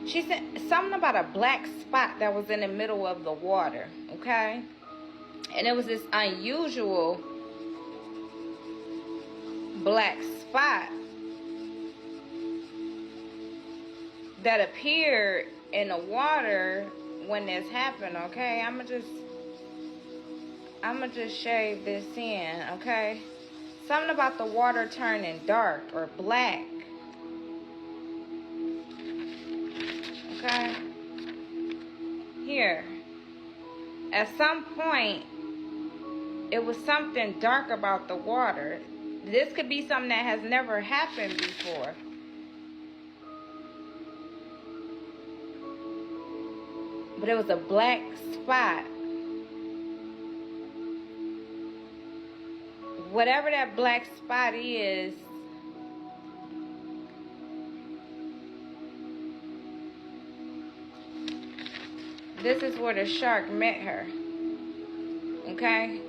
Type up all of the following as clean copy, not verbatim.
She said something about a black spot that was in the middle of the water, okay? And it was this unusual black spot that appeared in the water when this happened, okay? I'ma just shave this in, okay? Something about the water turning dark or black. Okay? Here. At some point, it was something dark about the water. This could be something that has never happened before. But it was a black spot. Whatever that black spot is, this is where the shark met her. Okay?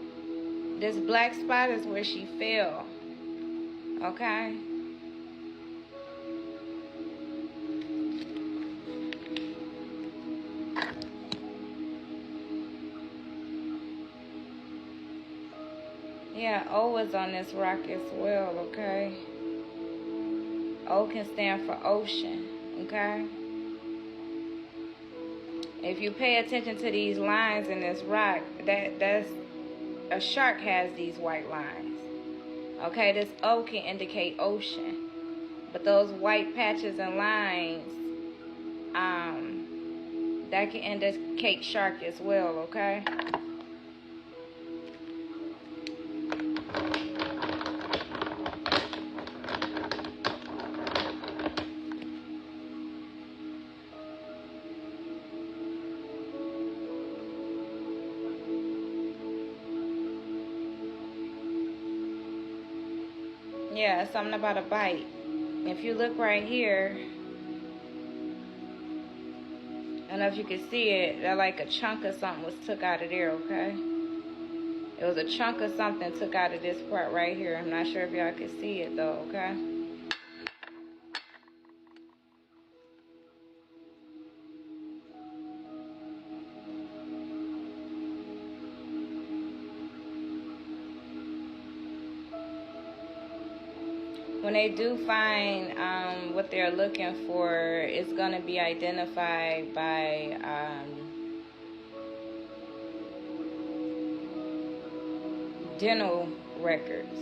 This black spot is where she fell. Okay? Yeah, O is on this rock as well, okay? O can stand for ocean, okay? If you pay attention to these lines in this rock, that's a shark has these white lines. Okay, this O can indicate ocean. But those white patches and lines, that can indicate shark as well, okay? Yeah, something about a bite. If you look right here, I don't know if you can see it, that like a chunk of something was took out of there, okay? It was a chunk of something took out of this part right here. I'm not sure if y'all can see it though, okay? When they do find what they're looking for, it's going to be identified by dental records.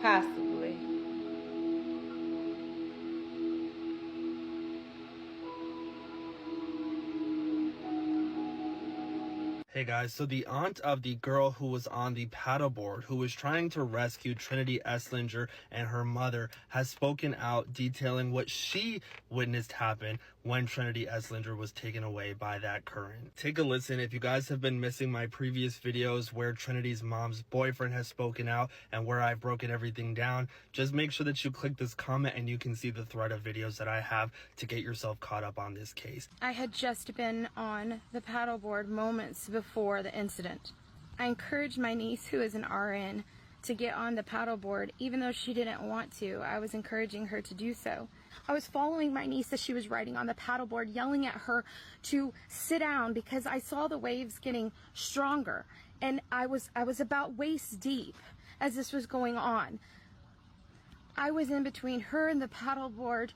Possibly. Hey guys, so the aunt of the girl who was on the paddleboard who was trying to rescue Trinity Esslinger and her mother has spoken out detailing what she witnessed happen when Trinity Esslinger was taken away by that current. Take a listen. If you guys have been missing my previous videos where Trinity's mom's boyfriend has spoken out and where I've broken everything down, just make sure that you click this comment and you can see the thread of videos that I have to get yourself caught up on this case. I had just been on the paddleboard moments before the incident. I encouraged my niece, who is an RN, to get on the paddleboard. Even though she didn't want to, I was encouraging her to do so. I was following my niece as she was riding on the paddleboard, yelling at her to sit down because I saw the waves getting stronger, and I was about waist deep as this was going on. I was in between her and the paddleboard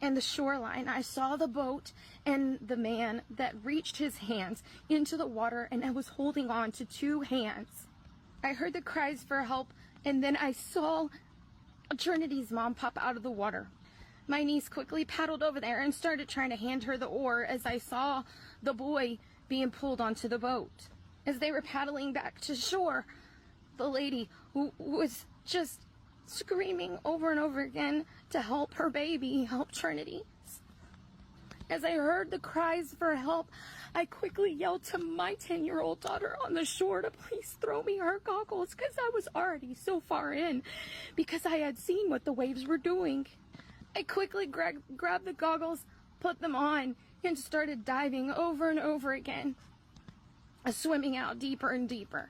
and the shoreline. I saw the boat and the man that reached his hands into the water, and I was holding on to two hands. I heard the cries for help, and then I saw Trinity's mom pop out of the water. My niece quickly paddled over there and started trying to hand her the oar as I saw the boy being pulled onto the boat. As they were paddling back to shore, the lady who was just screaming over and over again to help her baby, help Trinity. As I heard the cries for help, I quickly yelled to my 10-year-old daughter on the shore to please throw me her goggles, because I was already so far in because I had seen what the waves were doing. I quickly grabbed the goggles, put them on, and started diving over and over again, swimming out deeper and deeper.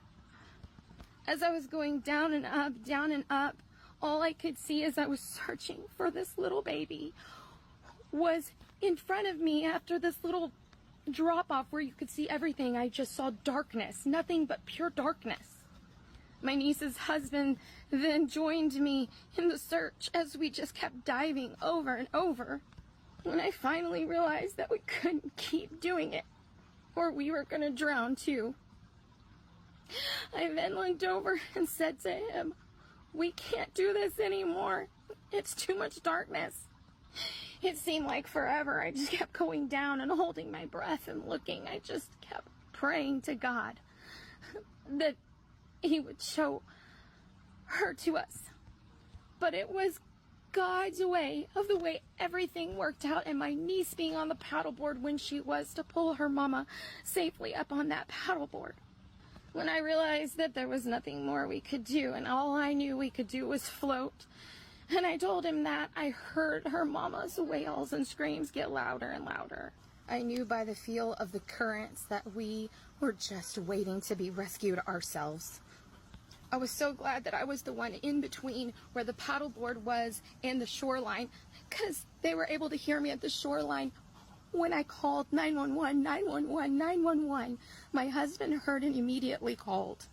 As I was going down and up, all I could see as I was searching for this little baby was in front of me after this little drop off where you could see everything. I just saw darkness, nothing but pure darkness. My niece's husband then joined me in the search as we just kept diving over and over. When I finally realized that we couldn't keep doing it, or we were going to drown too, I then looked over and said to him, "We can't do this anymore. It's too much darkness." It seemed like forever. I just kept going down and holding my breath and looking. I just kept praying to God that He would show her to us. But it was God's way of the way everything worked out, and my niece being on the paddleboard when she was to pull her mama safely up on that paddleboard. When I realized that there was nothing more we could do, and all I knew we could do was float, and I told him that, I heard her mama's wails and screams get louder and louder. I knew by the feel of the currents that we were just waiting to be rescued ourselves. I was so glad that I was the one in between where the paddleboard was and the shoreline, because they were able to hear me at the shoreline. When I called 911, 911, 911, my husband heard and immediately called.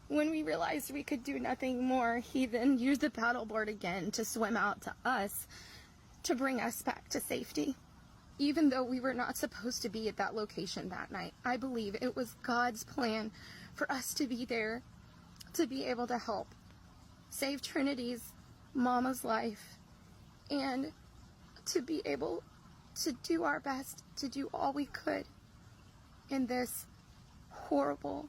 When we realized we could do nothing more, he then used the paddleboard again to swim out to us to bring us back to safety. Even though we were not supposed to be at that location that night, I believe it was God's plan for us to be there, to be able to help save Trinity's mama's life, and to be able to do our best to do all we could in this horrible,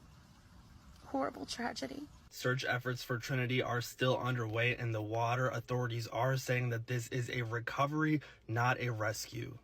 horrible tragedy. Search efforts for Trinity are still underway, and the water authorities are saying that this is a recovery, not a rescue.